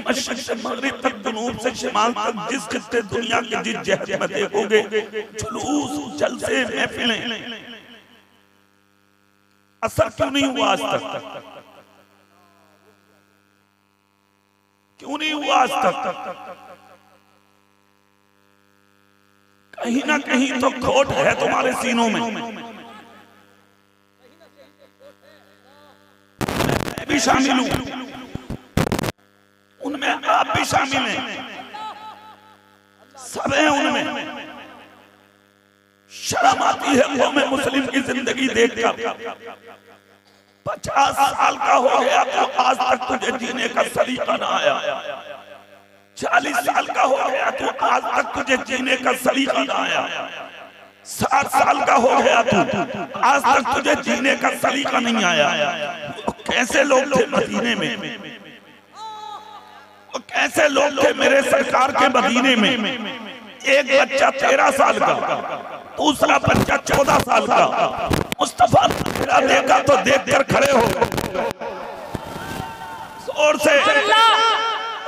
मशरिक़ से मग़रिब तक, जनूब से शिमाल तक, जिस खित्ते दुनिया के जिस जहत में देखोगे, जुलूस, जलसे, महफिलें, असर क्यों नहीं हुआ आज तक? क्यों नहीं हुआ आज तक? कहीं ना कहीं तो खोट है तुम्हारे सीनों में। मैं भी शामिल हूं उनमें, आप भी शामिल हैं, सब हैं उनमें। शर्म आती है कौम मुस्लिम की जिंदगी देखकर। 50 साल का हो गया तो आज तक तुझे जीने का सलीका ना आया। 40 साल का हो गया तो आज तक तुझे जीने का सलीका ना आया। 60 साल का हो गया तू, आज तक तुझे जीने का सलीका नहीं आया। कैसे लोग थे मदीने में, कैसे लोग थे मेरे सरकार के मदीने में। एक बच्चा 13 साल का, दूसरा बच्चा 14 साल का। मुस्तफा तेरा देखा तो देखकर खड़े हो जोर से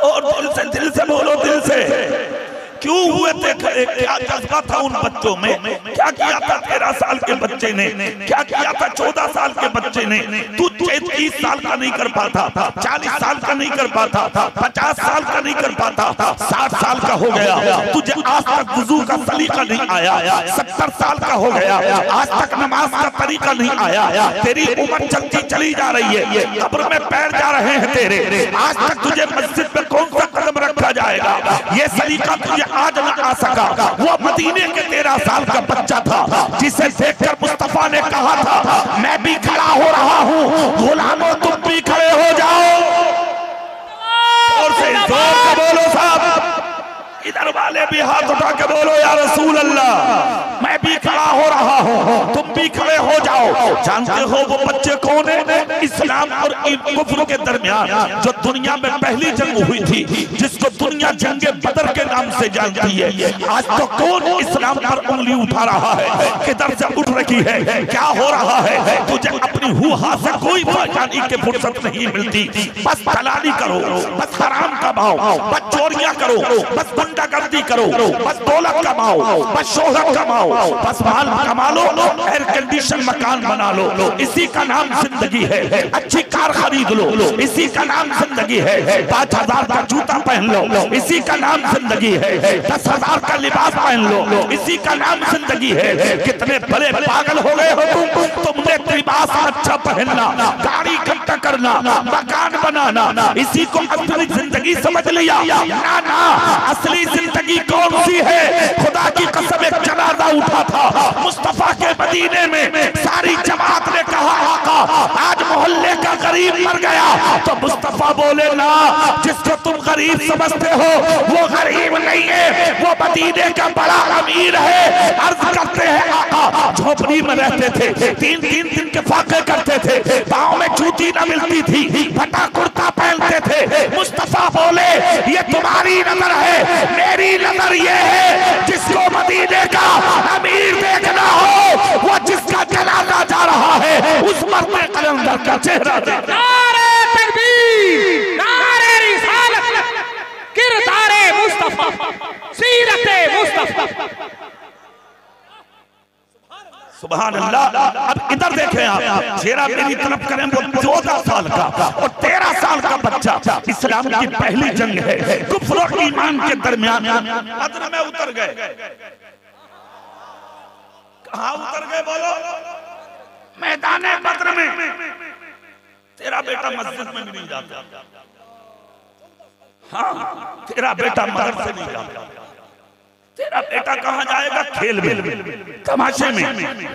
और दिल से बोलो, दिल से। क्यों हुए थे खड़े? क्या जज्बा था उन बच्चों में? क्या किया था 13 साल के बच्चे ने? क्या किया था 14 साल के बच्चे ने? तू 30 साल का नहीं कर पाता, 40 साल का नहीं कर पाता, 50 साल का नहीं कर पाता, 60 साल का हो गया, तुझे आज तक वुजू का सलीका नहीं आया। 70 साल का हो गया, आज तक नमाज का तरीका नहीं आया। तेरी उम्र चलती चली जा रही है, कब्र में पैर जा रहे हैं तेरे। आज तक तुझे मस्जिद में कौन सा कदम रखा जाएगा? ये सलीका तुझे आज न आ सका। वो मदीने के 13 साल का बच्चा था जिसे देखकर मुस्तफा ने कहा था, मैं भी खड़ा हो रहा हूँ, गुलामों तुम भी खड़े हो जाओ। और से जोर से बोलो साहब, इधर वाले भी हाथ उठा के बोलो या रसूल अल्लाह, मैं भी खड़ा हो रहा हूँ, तुम भी खड़े हो जाओ। जानते हो वो बच्चे कौन है? इस्लाम और कुफ्र के दरमियान जो दुनिया में पहली जंग हुई थी, जिसको दुनिया जंगे बदर के नाम से जानती है। आज तो कौन इस्लाम पर उंगली उठा रहा है? किधर से उठ रही है? क्या हो रहा है? तुझे अपनी हुआ से कोई पहचानी की फुर्सत नहीं मिलती। बस दलाली करो, बस हराम कमाओ, बस चोरियां करो, बस गुंडागर्दी करो, बस दौलत कमाओ, बस शोहरत कमाओ, बस माल कमा लो, एयर कंडीशन मकान बना लो, इसी का नाम जिंदगी है। अच्छी कार खरीद लो, इसी का नाम जिंदगी है। 5000 का जूता पहन लो, इसी का नाम जिंदगी है। 10,000 का लिबास पहन लो, इसी का नाम जिंदगी है। कितने बड़े पागल हो गए हो तुमने लिबास अच्छा पहनना, गाड़ी इकट्ठा करना, मकान बनाना, इसी को अपनी जिंदगी समझ लिया। ना ना, असली जिंदगी कौन सी है? खुदा की कसम, एक जनाजा उठा था मुस्तफा के मदीने में। सारी जमात ने कहा, आका आज मोहल्ले का गरीब मर गया। तो मुस्तफा बोले, ना, जिसको तुम गरीब समझते हो वो गरीब नहीं है, वो मदीने का बड़ा अमीर है। अर्ज करते हैं, आका झोपड़ी में रहते थे, 3-3 दिन के फाके करते थे, पाँव में जूती न मिलती थी, फटा कुर्ता पहनते थे। मुस्तफा बोले, ये तुम्हारी नजर है, मेरी नजर ये है, जिसको मदीने का अमीर देखना हो, वो जिसका जनाजा जा रहा है उस मर्द कलंदर का चेहरा देखना। नारे तकबीर, नारे रिसालत, किरदारे मुस्तफा, सीरते मुस्तफा। सुभान अल्लाह। अब इधर देखें आप, चेहरा मेरी तरफ करें, वो 14 साल का और 13 साल का बच्चा। इस्लाम की पहली जंग है, कुफ्र और ईमान के दरमियान। बद्र में उतर गए। कहाँ उतर गए बोलो? मैदान बद्र में। तेरा बेटा मस्जिद में भी नहीं जाता, हाँ तेरा बेटा मदरसे नहीं जाता, तेरा बेटा कहाँ जाएगा? खेल में, तमाशे में,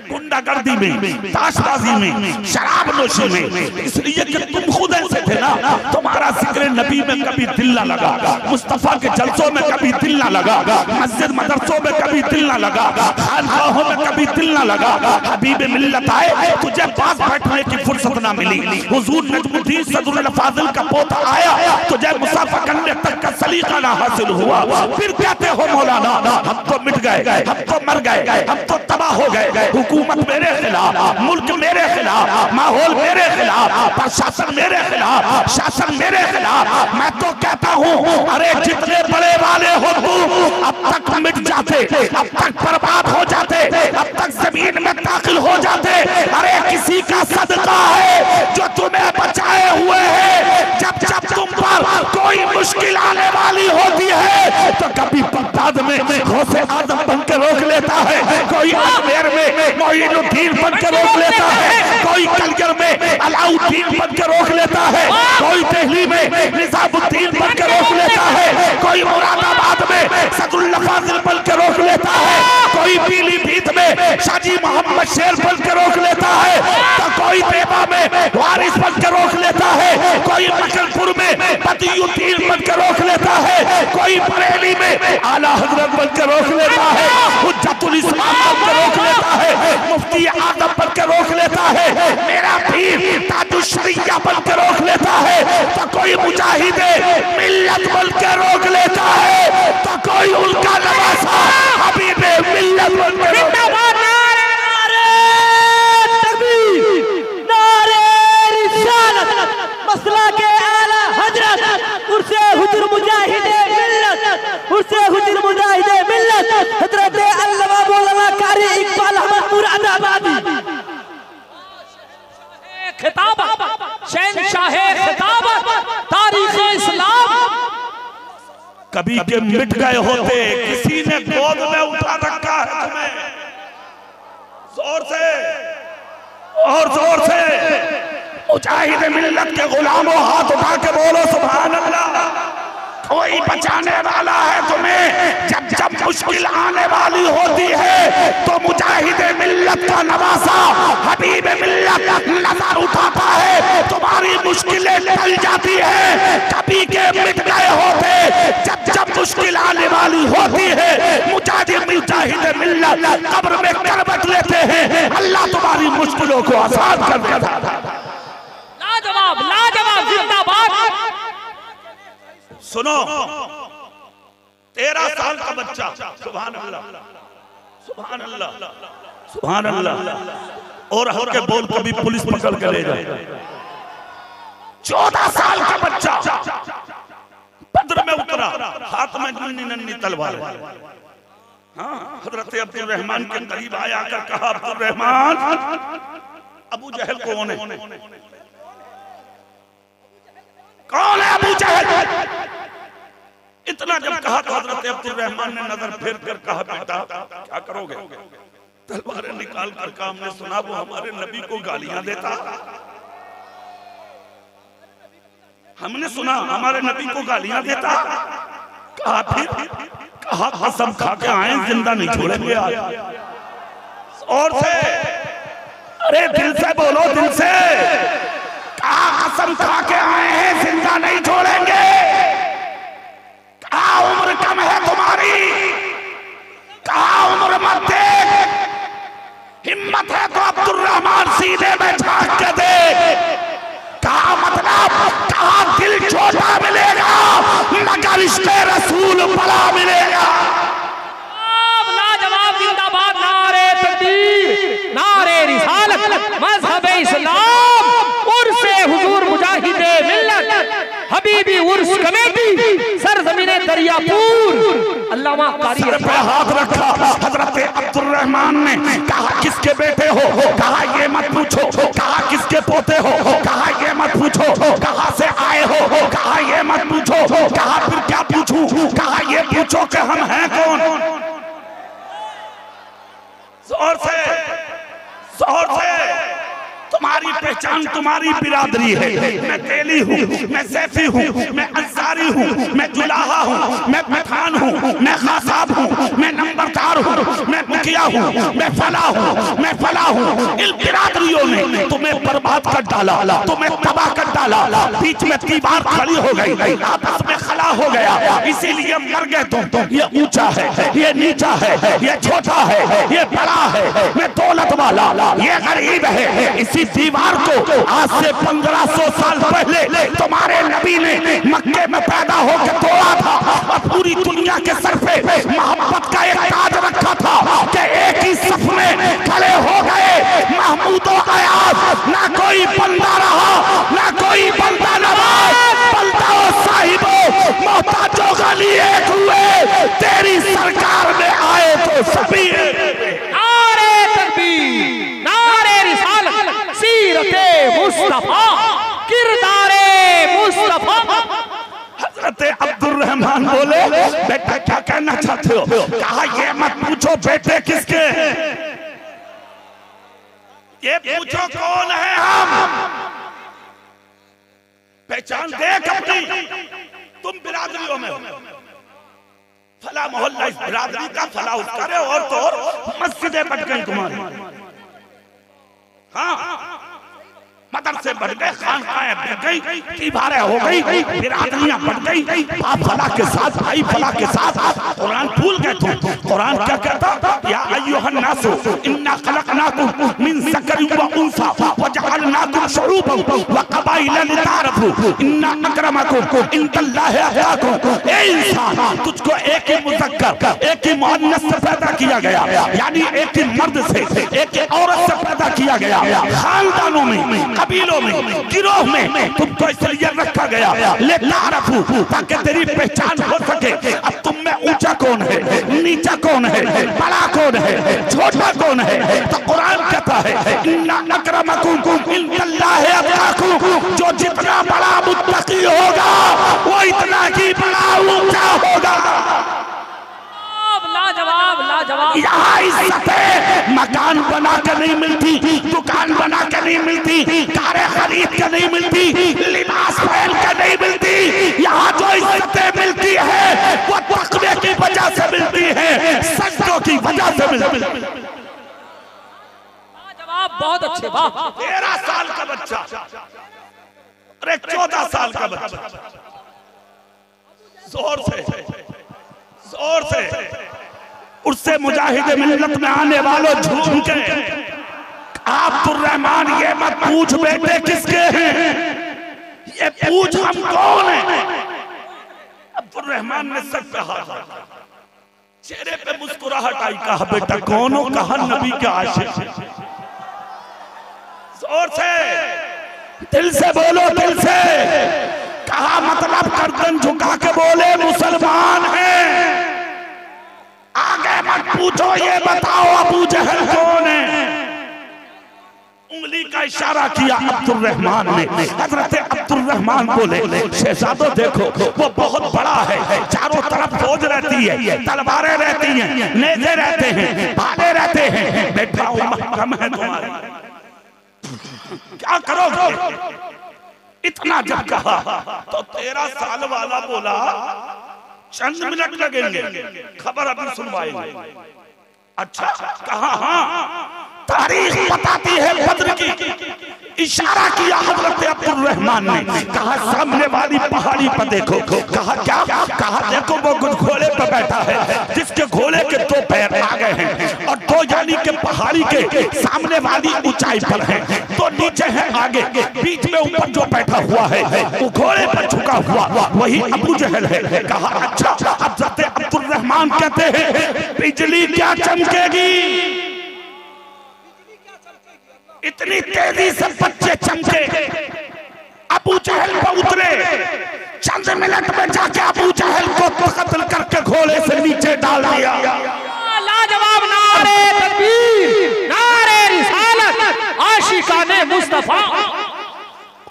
गुंडागर्दी में, ताशबाजी में, शराब नोशी में। इसलिए कि तुम खुद ऐसे थे ना, तुम्हारा जिक्र नबी में कभी दिल ना लगा, मुस्तफा के जलसों में कभी दिल ना लगा, मस्जिद मदरसों में कभी दिल ना लगा, खानकाहों में कभी दिल ना लगा। हबीब मिल्लत आए, तुझे पास बैठने की फुर्सत ना मिली। हुजूर नजमुद्दीन सदरुल फाजिल का पोता आया, तुझे मुसाफा करने तक का तरीका ना हासिल हुआ, फिर कहते हो मौलाना हम तो मिट गए, हम तो मर गए, हम तो तबाह हो गए, हुकूमत मेरे खिलाफ, मुल्क मेरे खिलाफ, माहौल मेरे खिलाफ, प्रशासन मेरे खिलाफ, शासन मेरे खिलाफ। मैं तो कहता हूँ अरे जितने बड़े वाले हो तुम अब तक मिट जाते, अब तक बर्बाद हो जाते, अब तक जमीन में दाखिल हो जाते। अरे किसी का सदका है जो तुम्हें बचाए हुए है। जब जब तुम पर कोई मुश्किल आने वाली होती है तो कभी बगदाद में गौसे आजम बन के रोक लेता है, कोई अजमेर में मोइनुद्दीन बन के रोक लेता है, कोई कलगर में अलाउद्दीन बन के रोक लेता है, कोई दिल्ली में निजामुद्दीन बन के रोक लेता है, कोई मुरादाबाद में सदुल्ला फाजिल बन के रोक लेता है, कोई पीलीभीत में शाजी मोहम्मद शेर बन के रोक लेता है, तो कोई देवा में वारिस बन के रोक लेता है, कोई मकलपुर में बदियुद्दीन बन के रोक लेता है, कोई बरेली में आला हजरत बन के रोक लेता है, हुज्जतुल इस्लाम बन के रोक लेता है, मुफ्ती आजम बन के रोक लेता है, मेरा पीर ताजुश शरिया बन के रोक लेता है, तो कोई मुजाहिदे मिल्लत बन के रोक लेता है, तो कोई उनका नवासा हबीबे मिल्लत बन के रोक लेता है। मसला के आला हजरत उर्से हुजूर मुजाहिदे मिल्लत, उर्से हुजूर मुजाहिदे मिल्लत हजरत अल्लामा मौलाना कारी इकबाल अहमद मुरादाबादी। खिताब शहंशाह खिताब तारीख इस्लाम। कभी के मिट गए होते, किसी ने गोद में उठा रखा है तुम्हें। जोर से और जोर से मुजाहिद मिल्लत के गुलामों हाथ उठा के बोलो सुभान अल्लाह। कोई बचाने वाला है तुम्हें। जब जब मुश्किल आने वाली होती है तो मुजाहिद मिल्लत का नवासा हबीब मिल्लत नजर उठाता है, तुम्हारी मुश्किलें टल जाती है। कभी के मिट गए होते, जब जब मुश्किल आने वाली होती है मुजाहिद मिल्लत कब्र में करवट लेते हैं, अल्लाह तुम्हारी मुश्किलों को आसान कर देता है। लाजवाब लाजवाब जिंदाबाद। सुनो 13 साल का बच्चा, सुभान अल्लाह सुभान अल्लाह सुभान अल्लाह, और हल्के बोल कभी पुलिस पकड़ के ले जाए। 14 साल का बच्चा बद्र में उतरा, हाथ में नन्ही नन्ही तलवार। हाँ, हजरत अब्दुल रहमान के करीब आया कर कहा, अब्दुल रहमान अबू जहल कौन है? कौन है अबू जहल? इतना जब कहा तो हजरत अब्दुल रहमान ने नजर फेर कर कहा, बेटा क्या करोगे? तलवारें निकाल कर कहा, हमने सुना वो हमारे नबी को गालियां देता, हमने सुना हमारे नबी को गालियां देता। कहा फिर? कहा कसम खा के आए जिंदा नहीं छोड़ेंगे आज। और से अरे दिल से बोलो, दिल से। कहा कसम खा के आए हैं जिंदा नहीं छोड़ेंगे। कहा उम्र कम है तुम्हारी, कहा उम्र मत देख, हिम्मत है तो अब्दुल रहमान सीधे में झांक के देख। कहा मतलब, कहा दिल छोटा मिलेगा मगर इश्क़े रसूल बड़ा मिलेगा। लाजवाब जिंदाबाद। नारे तकबीर, नारे रिसालत, मज़हब इस्लाम, उर्से हुजूर मुजाहिदे मिल्लत, हबीबी उर्स कमेटी, सरजमीने दरियापुर। अल्लामा कारी सर पे हाथ रखा हजरत अब्दुल रहमान ने। कहा किसके बेटे हो? कहा ये मत पूछो। कहा किसके पोते हो? कहा ये मत पूछो। कहां से आए हो? कहा ये मत पूछो। कहा फिर क्या पूछूं? कहा ये पूछो कि हम हैं कौन। जोर से जोर से। तुम्हारी पहचान तुम्हारी बिरादरी है। मैं तेली हूँ, मैं सैफी हूँ, मैं अंसारी हूँ, मैं जुलाहा हूँ, मैं पठान हूँ, मैं खासाब हूँ, मैं नंबरदार हूँ, मैं मुखिया हूँ, मैं फला हूँ, मैं फला हूँ। इन बिरादरियों ने तुम्हें बर्बाद कर डाला, तुम्हें तबाह कर डाला। बीच में दीवार खड़ी हो गई, आपस में खला हो गया, इसीलिए मर गए तुम। ये ऊंचा है, ये नीचा है, ये छोटा है, ये बड़ा है, मैं दौलत वाला, ये गरीब है। इसी दीवार को आज से 1500 साल पहले तुम्हारे नबी ने मक्के में पैदा होकर तोड़ा था। रहमान बोले बेटा क्या कहना चाहते हो? कहा ये मत पूछो बेटे किसके, ये पूछो कौन है हम, पहचान देख अपनी। तुम बिरादरियों में हो, फला मोहल्ला इस बिरादरी का, फला उसका रे, और तो और मस्जिदें बढ़ गई तुम्हारी, हाँ मदरसे बढ़ गए, खानकाहें बढ़ गई, दीवारें हो गई, बिरादरियां बढ़ गई, बाप फला के साथ भाई फला के साथ। कुरान भूल गए तुम। कुरान क्या कहता? या अय्युहन नासु इन्ना खलकनाकुम मिन ज़करिन व उन्सा व जअलनाकुम शुऊबन व क़बाइला लिताअरफू इन्ना अक्रमकुम इंदल्लाहि अत्क़ाकुम। ए इंसान, तुझको एक ही मुज़क्कर एक ही मुअन्नस से पैदा किया गया, यानी एक ही मर्द से एक ही औरत से पैदा किया गया। खानदानों में, कबीलों में, गिरोह में तुमको इसलिए रखा गया लिताअरफू, ताकि तेरी पहचान हो सके। अब तुम में ऊंचा कौन है, नीचा कौन है, बड़ा कौन है, छोटा कौन है? तो कुरान कहता है इन्ना अक्रमकुम इंदल्लाहि अत्क़ाकुम, जो जितना बड़ा मुत्तकी होगा वो इतना ही बड़ा ऊंचा होगा। लाजवाब लाजवाब। यहाँ इज्जतें मकान बना के नहीं मिलती, दुकान बना के नहीं मिलती, कारें खरीद के नहीं मिलती, लिबास पहन के नहीं मिलती। यहाँ जो इज्जतें मिलती है वो तक़वे की वजह से मिलती है, सजदों की वजह से मिलती है। जवाब बहुत अच्छे। वाह। 13 साल का बच्चा और एक 14 साल का बच्चा, जोर से उससे मुजाहिद मिल्लत में आने वालों झूम के, अब्दुर्रहमान ये मत पूछ बेटे किसके हैं, ये पूछ हम कौन है। अब्दुर्रहमान ने सच कहा, चेहरे पे मुस्कुराहट आई, कहा बेटा कौन हो? कहा नबी के आशिक। जोर से, दिल से बोलो, दिल से। कहा मतलब गर्दन झुका के बोले मुसलमान है। आगे मत पूछो, ये बताओ अबू जहल कौन है। उंगली का इशारा किया अब्दुर्रहमान ने। हजरत अब्दुर्रहमान बोले शहजादो देखो वो बहुत बड़ा है, चारों तरफ फौज रहती है, तलवारें रहती हैं, नेज़े रहते हैं, भाले रहते हैं, बेटा महकम है तुम्हारे, क्या करोगे? इतना जब कहा तो 13 साल वाला बोला चंद मिनट लगेंगे, खबर अभी सुनवाएंगे। अच्छा कहा? हाँ, तारीख बताती है बद्र की। इशारा किया हजरत अब्दुर्रहमान ने, कहा सामने वाली पहाड़ी पर देखो। कहा क्या? कहा देखो वो कुछ घोड़े पर बैठा है, जिसके घोड़े के 2 पैर आ गए हैं और 2 यानी के पहाड़ी के सामने वाली ऊंचाई पर है, 2 नीचे है आगे, बीच में ऊपर जो बैठा हुआ है वो घोड़े पर झुका हुआ वही अबू जहल है। कहा अच्छा। हजरत अब्दुर्रहमान कहते हैं बिजली क्या चमकेगी, इतनी तेजी से बच्चे चमके, अबू जहल पर उतरे, चंद मिनट में जाके अबू जहल को कत्ल करके घोड़े से नीचे डाल दिया। लाजवाब। नारे तकबीर, नारे रिसालत, आशिकाने मुस्तफा।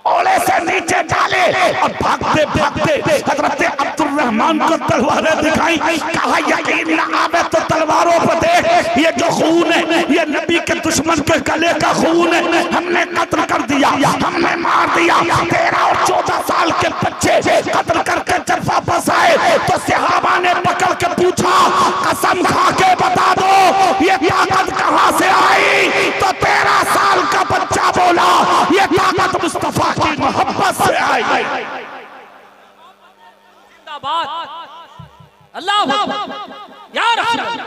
घोड़े से नीचे डाले और भागते भागते हजरत अब्दुर्रहमान को तलवारें दिखाई। कहा यकीन न आवे तो तलवारों पर देख, ये जो खून है ये नबी के दुश्मन के गले का खून है, हमने कत्ल कर दिया, हमने मार दिया। 13 और 14 साल के बच्चे कत्ल करके जब वापस आए तो सहाबा ने पकड़ के पूछा कसम खा के बता दो ये ताकत कहां से आई? तो 13 साल का बच्चा बोला ये ताकत मुस्तफा की मोहब्बत से आई। जिंदाबाद अल्लाह या रसूल,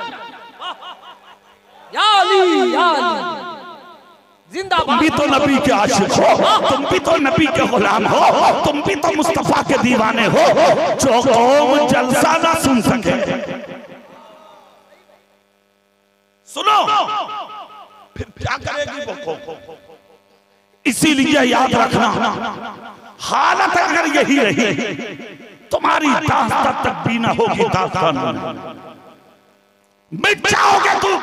या अली, या अली। जिंदाबाद। तुम भी तो नबी के आशिक हो, तुम भी तो नबी के गुलाम हो, तुम भी तो मुस्तफा के दीवाने हो। जो कौम जलसा ना सुन सके, सुनो फिर क्या करेगी वो कौम। इसीलिए याद रखना, हालत अगर यही रही तुम्हारी दास तब तक भी ना होगी, मिट जाओगे तुम,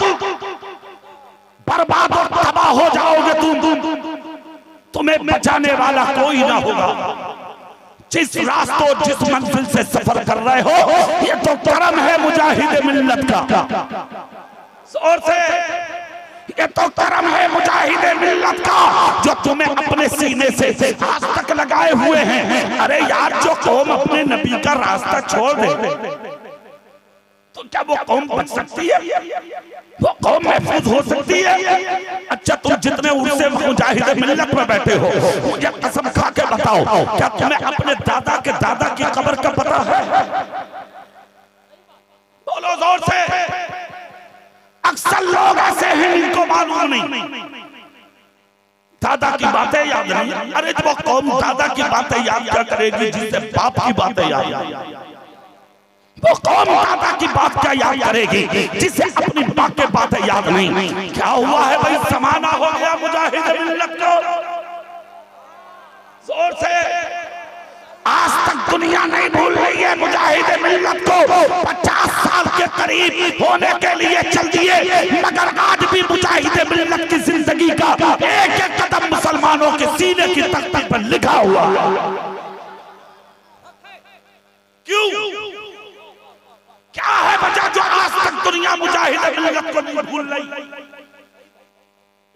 बर्बाद और तबाह हो जाओगे तुम, तुम्हें बचाने वाला कोई ना होगा। जिस रास्तों जिस मंजिल से सफर कर रहे हो, ये तो करम है मुजाहिद मिल्लत का। और से ये तो करम है मुजाहिद मिल्लत का जो तुम्हें अपने सीने से आज तक लगाए हुए हैं। अरे यार, जो कौम अपने नबी का रास्ता छोड़ दे तो क्या वो कौम बच सकती है? वो कौम महफूज हो सकती है? अच्छा, तुम जितने उनसे मुजाहिद मिल्लत में बैठे हो, मुझे कसम खा के बताओ, क्या तुम्हें अपने दादा के दादा की कब्र का पता है? बोलो जोर से। अक्सर लोग ऐसे हैं इनको मालूम नहीं, दादा की बातें याद नहीं। अरे वो कौम दादा की बातें याद क्या करेगी जिससे बाप की बातें याद? वो कौम दादा की बात क्या याद करेगी जिसे अपनी बाप के बातें याद नहीं? क्या हुआ है भाई, समाना हो गया मुजाहिद मिल्लत को। जोर से। आज तक दुनिया नहीं भूल रही है मुजाहिद मिल्लत को। 50 साल के करीब होने के लिए चल दिए, मगर आज भी मुजाहिद मिल्लत की जिंदगी का एक एक कदम मुसलमानों के सीने की तख्ती पर लिखा हुआ। क्यों? क्या है वजह जो आज तक दुनिया मुजाहिद मिल्लत को नहीं भूल रही?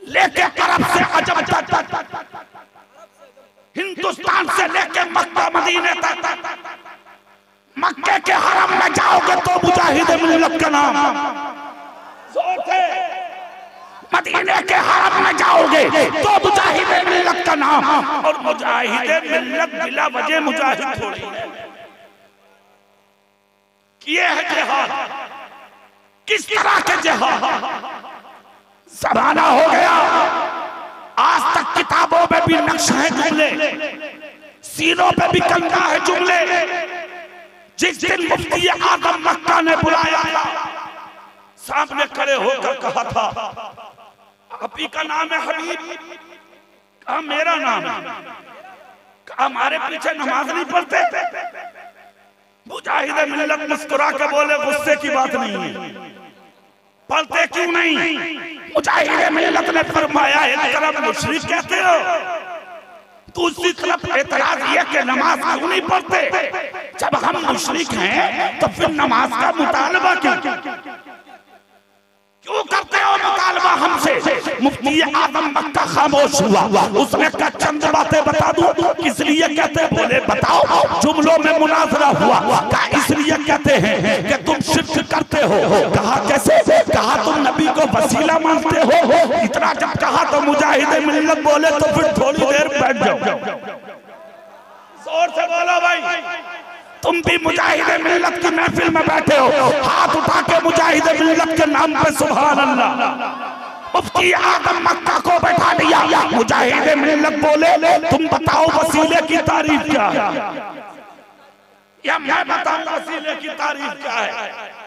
लेके अरब से अजम तक, हिंदुस्तान से लेके मक्का मदीने तक, मक्के के हरम में जाओगे तो मुजाहिद मिल्लत का नाम, मदीने के हरम में जाओगे तो मुजाहिद मिल्लत का नाम। और मुजाहिद मिल्लत बिला वजह मुजाहिद थोड़ी है, किए है जिहाद। किस तरह के जिहाद? जमाना हो गया, आज तक किताबों में भी नक्श है जुमले, सीनों पे भी कंधा है जुमले। जिस दिन मुफ्ती आजम मक्का ने बुलाया था, सामने खड़े होकर कहा था, आप ही का नाम है हबीब? कहा मेरा नाम है। कहा हमारे पीछे नमाज नहीं पढ़ते? मुजाहिद मिल्लत मुस्कुरा के बोले गुस्से की बात नहीं है, पढ़ते क्यों नहीं? मुजाहिद मिल्लत ने फरमाया, एक तरफ मुशरिक कहते हो, दूसरी तरफ एतराज ये कि नमाज क्यों नहीं पढ़ते? जब हम मुशरिक हैं तो फिर नमाज का मुतालबा क्यों करते हो मुतालबा हमसे? मुफ्ती आजम मक्का खामोश हुआ। उसने कहा चंद बातें बता दूं, इसलिए कहते? बोले बताओ। जुमलों में मुनाजरा हुआ। कहा इसलिए कहते हैं कि तुम शिर्क करते हो। कहा कैसे? कहा तुम नबी को वसीला मानते हो। इतना जब कहा तो मुजाहिद मिल्लत बोले तो फिर थोड़ी देर बैठ जाओ। जोर से बोलो भाई, तुम भी मुजाहिद मिल्लत की महफिल में बैठे हो, हाथ उठा के मुजाहिद मिल्लत के नाम पे सुभान अल्लाह। मुफ्ती आजम मक्का को बैठा दिया। मुजाहिद मिल्लत बोले तुम बताओ वसीले की तारीफ क्या है? या मैं बताऊं वसीले की तारीफ क्या है?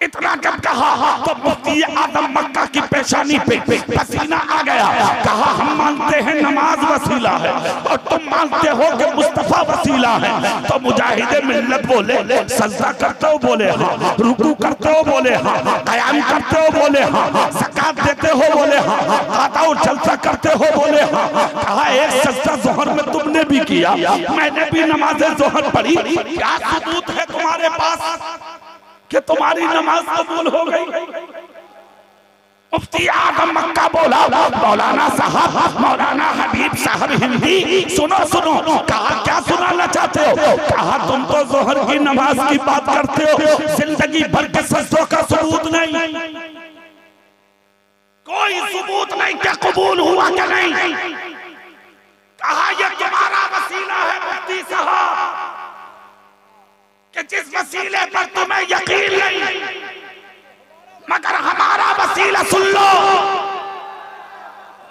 इतना जब कहा तो मुफ्ती आजम मक्का की पेशानी पे पसीना आ गया। कहा हम मानते हैं नमाज वसीला है और तुम मानते हो कि मुस्तफा वसीला है। तो मुजाहिद मिल्लत बोले सजदा करते हो? बोले हाँ। रुकू करते हो? बोले हाँ। क़याम करते हो? बोले हाँ। ज़कात देते हो? बोले हाँ। आता और जलसा करते हो? बोले हाँ। कहा एक सजदा ज़ोहर में तुमने भी किया, मैंने भी नमाज ज़ोहर पढ़ी, क्या सबूत है तुम्हारे पास कि तुम्हारी नमाज कबूल हो गई? मुफ्ती आजम मक्का बोला मौलाना साहब, मौलाना हबीब साहब हिंदी सुनो सुनो। कहा क्या सुनाना चाहते हो? कहा तुम तो जोहर की नमाज की बात करते हो, जिंदगी भर के सजदों का सबूत नहीं, कोई सबूत नहीं क्या कबूल हुआ क्या नहीं? कहा यह तुम्हारा वसीला है मुफ्ती साहब कि जिस वसीले पर तुम्हें यकीन नहीं, मगर हमारा वसीला सुन लो।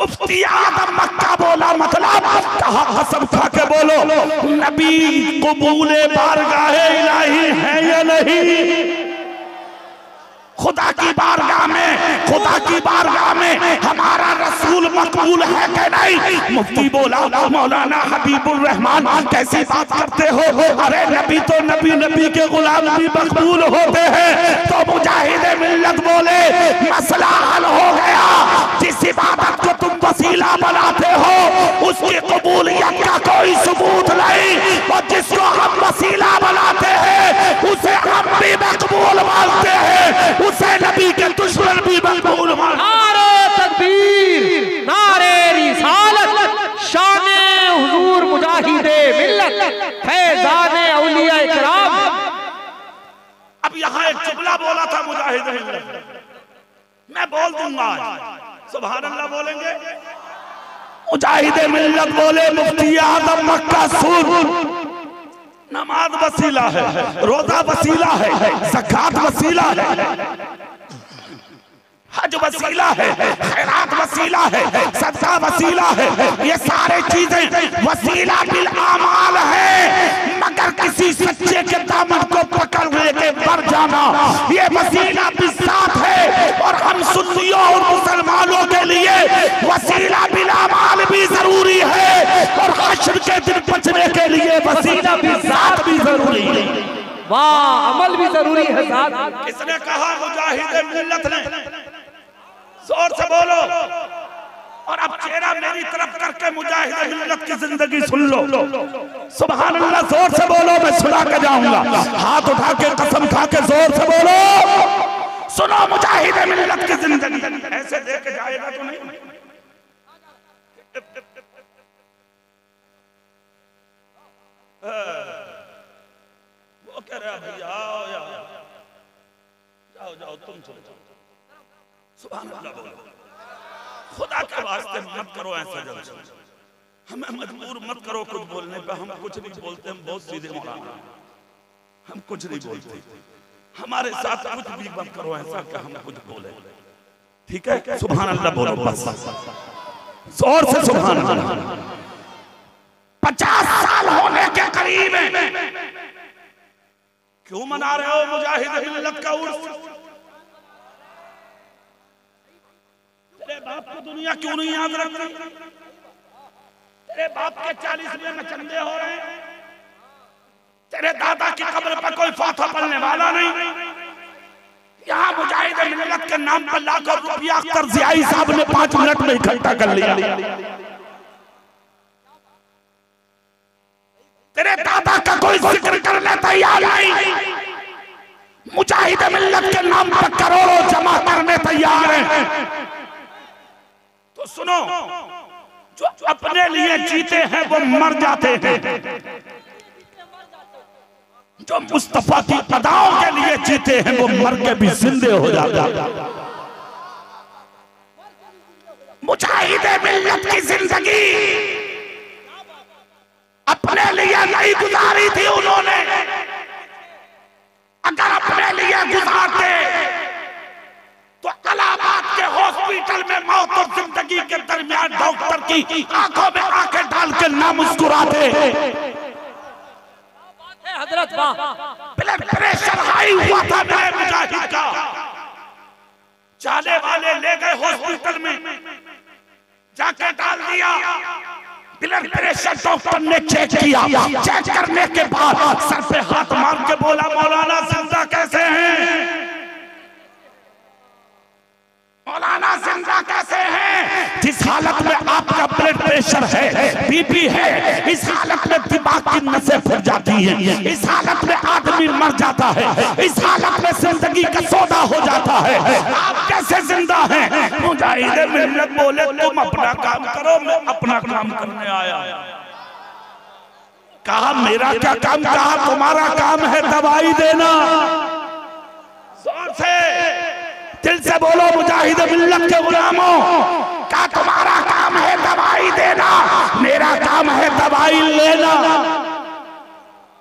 मुफ्ती आजम मक्का बोला मतलब? कहा कसम खा के बोलो नबी कबूले बारगाहे इलाही है या नहीं? खुदा की बारगाह में हमारा रसूल मकबूल है कि नहीं? मुफ्ती बोला मौलाना हबीबुर रहमान कैसी बात करते हो? अरे नबी तो नबी के गुलाम भी मकबूल होते हैं। तो मुजाहिद मिल्लत बोले मसला हल हो गया। जिस इबादत को तुम वसीला बनाते हो उसकी कबूलियत का कोई सबूत नहीं, और जिसको हम वसीला बनाते हैं उसे हम भी मकबूल मानते हैं, उसे नबी के दुश्मन भी मकबूल मानते हैं। नारे तकबीर, नारे रिसालत, शाने हुजूर मुजाहिदे मिल्लत, फैजाने औलिया इकराम। अब यहाँ एक जुमला बोला था मुजाहिद मिल्लत, मैं बोल दूंगा, सुभान अल्लाह बोलेंगे। मुजाहिद मिल्लत बोले मुफ्ती आजम मक्का सुर, नमाज वसीला है, रोजा वसीला है, ज़कात वसीला है, हज वसीला है, खैरात वसीला है, सदका वसीला है, ये सारे चीजें वसीला बिल आमाल है, मगर किसी सच्चे के दामन को पकड़ लेके मर जाना ये वसीला बिल साथ है। और हम सुन्नियों और मुसलमानों के लिए वसीला बिल आमाल भी जरूरी है, और हश्र के दिन बचने के लिए वसीला बिल साथ भी जरूरी है। वाह, अमल भी जरूरी है साथ। किसने कहा? मुजाहिद मिल्लत ने। जोर से बोलो। और अब चेहरा मेरी तरफ करके मुजाहिद मिल्लत की जिंदगी सुन लो। सुभान अल्लाह, जोर से बोलो, मैं सुना के जाऊंगा। हाथ उठा के कसम खा के जोर से बोलो, सुनो मुजाहिद मिल्लत की जिंदगी। ऐसे देख जाएगा तो नहीं। वो कह रहा भैया जाओ तुम चलो जाओ। सुभान अल्लाह बोलो। खुदा के वास्ते मत करो ऐसा जल्द, हमें मजबूर मत करो कुछ बोलने पे। हम कुछ नहीं बोलते, हम बहुत सीधे मौलाना, हम कुछ नहीं बोलते। हमारे साथ कुछ भी मत करो ऐसा कि हम कुछ बोले, ठीक है? सुभान अल्लाह बोलो बस, जोर से सुभान अल्लाह। 50 साल होने के करीब है, क्यों मना रहे हो मुजाहिद मिल्लत का उर्स? तेरे बाप को दुनिया क्यों नहीं याद रखती? तेरे बाप के 40वें में चंदे हो रहे हैं, तेरे दादा की कब्र पर कोई फाता पढ़ने वाला नहीं। यहाँ मुजाहिद मिल्लत के नाम पर लाखों रुपया अख्तर ज़ियाई साहब ने 5 मिनट में इकट्ठा कर लिया। तेरे दादा का कोई जिक्र करने तैयार नहीं, मुजाहिद मिल्लत के नाम पर करोड़ों जमा करने तैयार हैं। तो सुनो, जो अपने लिए जीते हैं वो मर जाते हैं, जो मुस्तफा की अदाओं के लिए जीते हैं वो मर के भी जिंदे हो जाते हैं। मुजाहिद मिल्लत की जिंदगी अपने लिए नहीं गुजारी थी उन्होंने। अगर अपने लिए गुजारते तो इलाहाबाद के हॉस्पिटल में मौत और जिंदगी के दरमियान डॉक्टर की आंखों में आंखें डाल के ना मुस्कुराते। हजरत ब्लड प्रेशर हाई हुआ था मेरे मुजाहिद का, जाने वाले ले गए हॉस्पिटल में, जाके डाल दिया। ब्लड प्रेशर डॉक्टर ने चेक किया, चेक करने के बाद सर पे हाथ मार के बोला मौलाना जिंदा कैसे हैं? मौलाना जिंदा कैसे हैं? जिस हालत में आपका ब्लड प्रेशर है, बीपी है, इस हालत में दिमाग की नसें फट जाती हैं, इस हालत में आदमी मर जाता है, इस हालत में जिंदगी का सौदा हो जाता है, आप कैसे जिंदा हैं? मुजाहिद मिल्लत बोले तुम अपना काम करो, मैं अपना काम करने आया। कहा मेरा क्या काम? कहा तुम्हारा काम है दवाई देना। जोर से दिल से बोलो मुजाहिद मिल्लत के गुलामों, क्या तुम्हारा काम है दवाई देना? मेरा काम है दवाई लेना।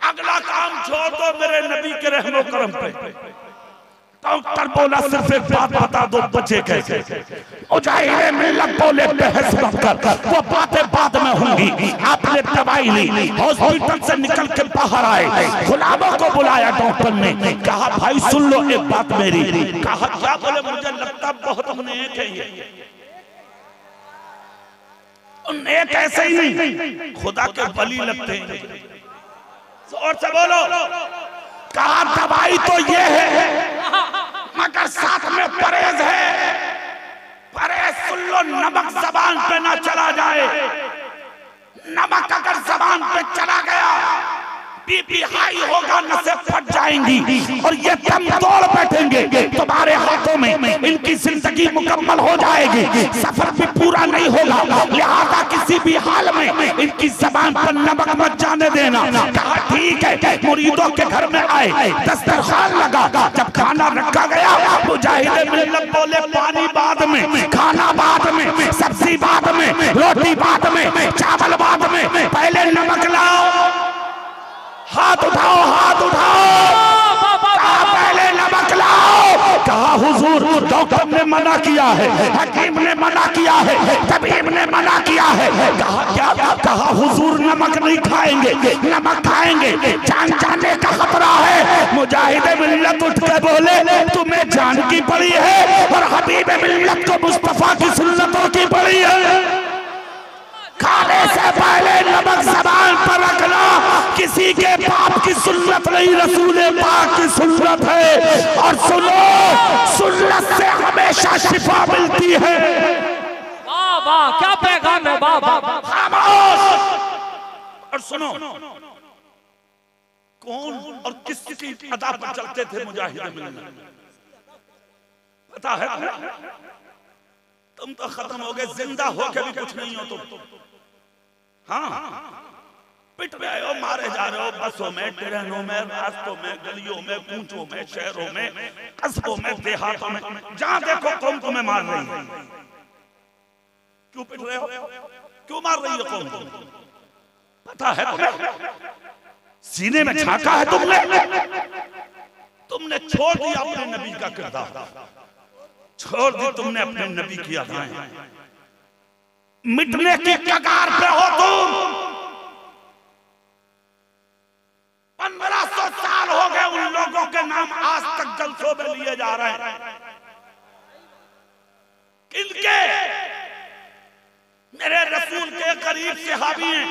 अगला काम छोड़ दो मेरे नबी के रहमो करम पे। डॉक्टर बोला सिर्फ एक बात बता दो, बचे कैसे? मुजाहिद मिल्लत बोले बहस मत कर, वो बातें बाद में होंगी। आपने दवाई ली, हॉस्पिटल से निकल के बाहर आए, गुलामों को बुलाया डॉक्टर ने, कहा भाई सुन लो एक बात मेरी। कहा क्या? बोले मुझे लगता बहुत नेक है ये। नेक ऐसे ही नहीं, खुदा के वली लगते हैं। और से बोलो। कहा दवाई तो ये है मगर साथ में परहेज है। परहेज सुन लो, नमक जबान पे ना चला जाए। नमक अगर जबान पे चला गया बीपी हाई होगा, नसें फट जाएंगी और ये दम तोड़ बैठेंगे तुम्हारे हाथों में। इनकी जिंदगी मुकम्मल हो जाएगी, सफर भी पूरा नहीं होगा। लिहाजा किसी भी हाल में इनकी जबान पर नमक मत जाने देना। कहा ठीक है। मुरीदों के घर में आए, दस्तरखान लगा, जब खाना रखा गया मुजाहिद मिल्लत बोले पानी बाद में, खाना बाद में, सब्जी बाद में, रोटी बाद में, चावल बाद में, पहले नमक लाओ। हाथ उठाओ, हाथ उठाओ। कहा पहले नमक लाओ। कहा हुजूर डॉक्टर ने मना किया है, हकीम ने मना किया है, तबीब ने मना किया है। कहा क्या? कहा हुजूर नमक नहीं खाएंगे, नमक खाएंगे जान जाने का खतरा है। मुजाहिद मिल्लत उठ के बोले तुम्हें जान की पड़ी है और हबीब मिल्लत को मुस्तफा की सुन्नतों की पड़ी है। खाने से पहले नमक ज़बान पर रखना। किसी के बाप की सुन्नत नहीं, रसूल पाक की सुन्नत है। और सुनो, सुन्नत से हमेशा शिफा मिलती है। वाह वाह, क्या पैगाम है। वाह वाह। खामोश। और सुनो, कौन और किसकी अदा पर चलते थे मुजाहिद मिल्लत? पता है? तुम तो खत्म हो गए, जिंदा हो के भी कुछ नहीं हो तुम। हाँ, पिट रहे हो, मारे जा रहे हो बसों में, ट्रेनों में, रास्तों में, गलियों में, कूचों में, शहरों में, कस्बों में, देहातों में, जहां देखो कौम तुम्हें मार रही है। क्यों पिट रहे हो? क्यों मार रही है कौम? पता है तुम्हें? सीने में झांका है तुमने छोड़ दिया अपने नबी का किरदार, छोड़ दी तुमने अपने नबी की अदाएं। मिटने की कगार पे हो तुम। 1500 साल हो गए उन लोगों के नाम आज तक जलसों में लिए जा रहे हैं। किनके? मेरे रसूल के करीब सहाबी हैं।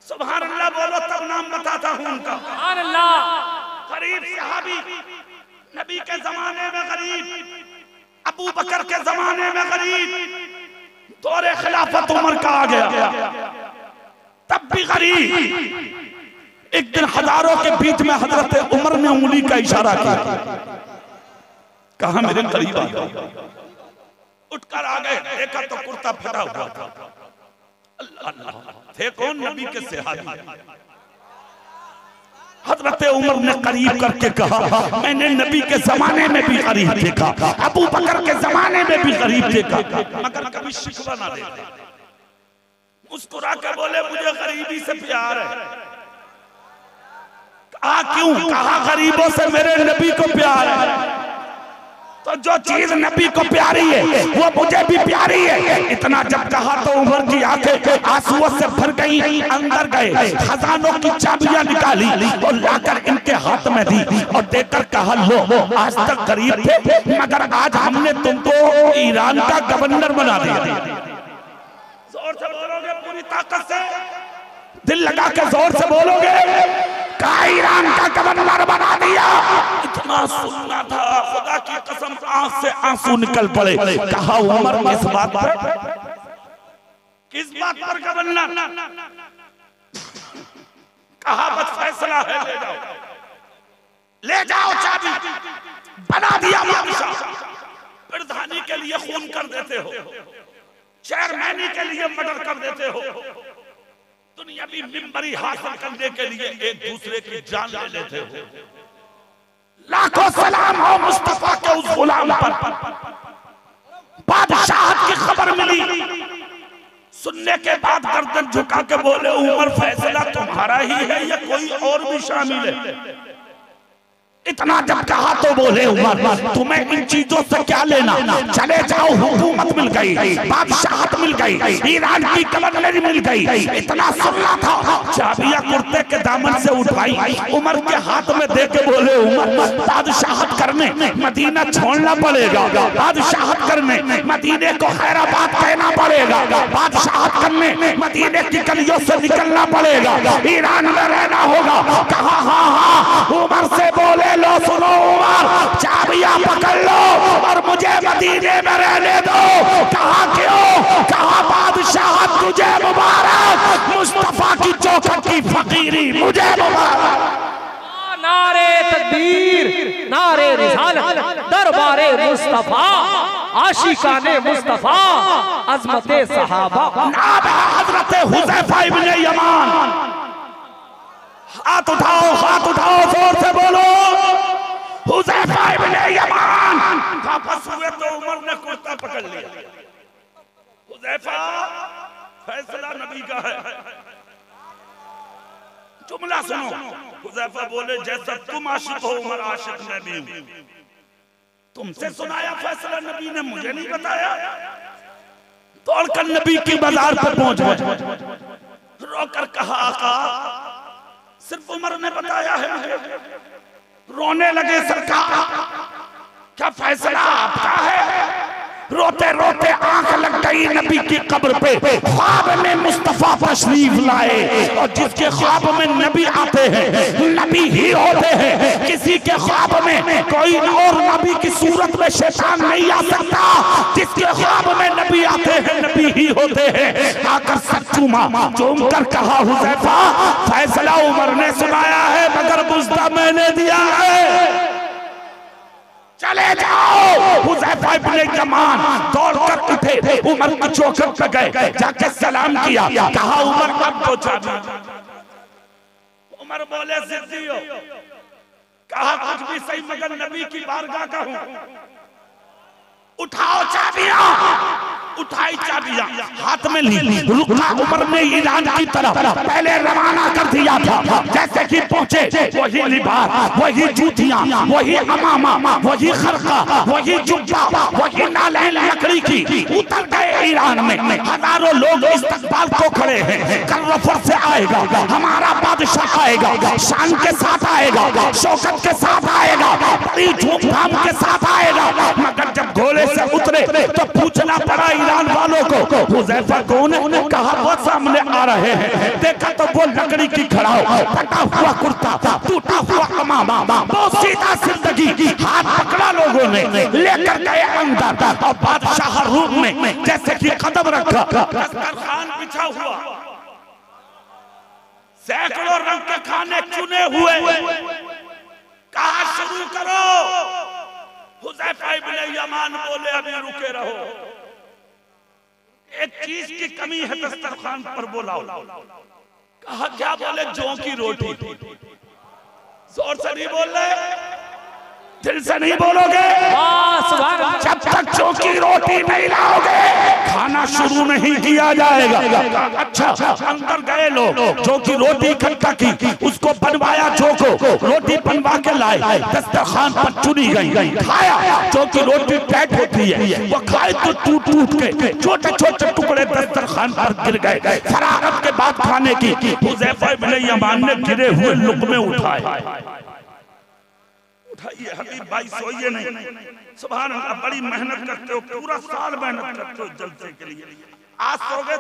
सुभान अल्लाह बोलो तब नाम बताता हूं उनका। सुभान अल्लाह। करीब सहाबी, नबी के जमाने में गरीब, अबू बकर के जमाने में गरीब, दौरे खिलाफत उमर का आ गया तब भी गरीब। एक दिन हजारों के बीच में हजरत उमर ने उंगली का इशारा किया, कहा मेरे करीब आ गया। उठकर आ गए, देखा तो कुर्ता फटा हुआ था। अल्लाह, थे कौन? नबी के सहाबी। हजरत उमर ने करीब करके कहा मैंने नबी के जमाने में भी करीब देखा, अबू बकर के जमाने में भी करीब देखा, मगर कभी शिकवा ना देते। मुस्कुरा के बोले मुझे गरीबी से प्यार है। कहा क्यों? कहा गरीबों से मेरे नबी को प्यार है। तो जो चीज नबी को प्यारी है वो मुझे भी प्यारी है। इतना जब कहा तो उमर की आंखें आंसुओं से भर गई। अंदर गए, खजानों की चाबियां निकाली और लाकर इनके हाथ में दी और देकर कहा लो, आज तक गरीब थे मगर आज हमने तुमको ईरान का गवर्नर बना दिया। जोर से बोलोगे पूरी ताकत से, दिल लगा के जोर से बोलोगे, कहा ईरान का गवर्नर बना दिया। इतना सुनना था, खुदा की कसम आंख से आंसू निकल पड़े। कहा उमर किस बात पर? किस बात पर गवर्नर? कहा बस फैसला है, ले जाओ, ले जाओ चाबी। बना दिया बादशाह। प्रधानी के लिए खून कर देते हो, चेयरमैनी के लिए मर्डर कर देते हो, दुनियावी मिंबरी हासिल करने के लिए एक दूसरे की जान ले लेते हो। लाखों सलाम हो मुस्तफा के उस गुलाम पर। बादशाहत की खबर मिली, सुनने के बाद गर्दन झुका के बोले उमर फैसला तुम्हारा ही है या कोई और भी शामिल है? इतना जब कहा तो बोले उमर, तुम्हें इन चीजों से क्या लेना, चले जाओ, हुकूमत मिल गई, बादशाहत मिल गई, ईरान की गवर्नरी मिल गई। इतना सुनना था, चाबियां कुर्ते के दामन से उठाई, उमर के हाथ में दे के बोले उमर, बादशाहत करने मदीना छोड़ना पड़ेगा, बादशाहत करने मदीने को खैराबाद कहना पड़ेगा, बादशाहत करने मदीने की गलियों से निकलना पड़ेगा, ईरान में रहना होगा। कहा हाँ हाँ, उमर से बोले लो सुनो उमर, चाबियां पकड़ लो और मुझे मदीने में रहने दो। कहा क्यों? कहा बादशाहत तुझे मुबारक, मुस्तफा की चौखट की फकीरी मुझे मुबारक। नारे तकबीर, नारे रिसालत, दरबारे मुस्तफा, आशिकाने मुस्तफा, अज़मते सहाबा। नाम है हज़रत हुज़ैफा इब्ने यमान। हाथ उठाओ, हाथ उठाओ, जोर से बोलो, हुज़ैफा इब्ने यमान। वापस हुए तो उमर ने कुर्ता पकड़ लिया। हुज़ैफा, फैसला नबी का है, जुमला सुनो। हुज़ैफा बोले जैसा तुम आशिक हो उमर आशिक मैं भी हूं। तुमसे सुनाया फैसला नबी ने, मुझे नहीं बताया। दौड़कर नबी की बाजार पर पहुंच गए, रोकर कहा आका सिर्फ उमर ने बताया है मुझे। रोने लगे सरकार, क्या फैसला आपका है? रोते रोते आंख लग गई नबी की कब्र पे। ख्वाब में मुस्तफा तशरीफ लाए, और जिसके ख्वाब में नबी आते हैं नबी ही होते हैं। किसी के ख्वाब में कोई और नबी की सूरत में शैतान नहीं आ सकता। जिसके ख्वाब में नबी आते हैं नबी ही होते हैं। आकर सच चूम कर कहा हुज़ैफा, फैसला उमर ने सुनाया है मगर बुज़्दा मैंने दिया है, चले जाओ। हुज़ैफा इब्ने यमान दौड़कर उठे, उमर की चौखट पे गए, जाके सलाम किया। कहा उमर अब तो चाबी। उमर बोले जिद्दी हो, कहा कुछ भी सही मगर नबी की बारगाह का हूं। उठाओ चाबियां। उठाई चाबियां, हाथ में ली, रुका उमर ने ईरान की तरफ पहले रवाना कर दिया था। जैसे कि पहुंचे वही लिबास, वही जूतियां, वही अमामा, वही खरका, वही जुब्बा, वही नालैन लकड़ी की। उतर गए ईरान में। हजारों लोग इस्तकबाल को खड़े हैं। कर्रफर से आएगा हमारा बादशाह, आएगा शान के साथ, आएगा शौकत के साथ, आएगा बड़ी धूमधाम के साथ आएगा। मगर जब घोड़े से उतरे तो पूछना पड़ा ईरान वालों को हुज़ैफा कौन है? कहा वो सामने आ रहे हैं। देखा तो वो लकड़ी की खड़ाओ, फटा हुआ कुर्ता, टूटा हुआ अमामा, बहुत सीधा जिंदगी। हाथ पकड़ा लोगों ने, लेकर गए अंदर और बादशाह रूम में जैसे कि कदम रखा, दस्तरखान बिछा हुआ, सैकड़ों रंग के खाने चुने हुए। कहा शुरू करो। हुज़ैफा इब्ने यमान बोले अभी रुके रहो, एक चीज की कमी है दस्तरखान पर, बोलाओ। कहा क्या? बोले जौ की रोटी। जोर से नहीं बोल रहे, दिल से नहीं बोलोगे। जब तक जौ की रोटी नहीं लाओगे खाना शुरू नहीं किया जाएगा। अच्छा, अंदर गए लोग, जौ की रोटी इकट्ठा की, उसको बनवाया, जौ को रोटी बनवा के लाए, दस्तरखान पर चुनी गई, खाया। जौ की रोटी टाइट होती है, वो खाए तो टूट टूट के छोटे छोटे टुकड़े दस्तरखान पर गिर गए। फरागत के बाद खाने की हुज़ैफा इब्ने यमान ने गिरे हुए लुक़मे उठाए। उठाइए हबीब भाई, सोइए नहीं। सुभान अल्लाह, बड़ी मेहनत करते हो, पूरा साल मेहनत करते हो जलसे के लिए। आज सोगे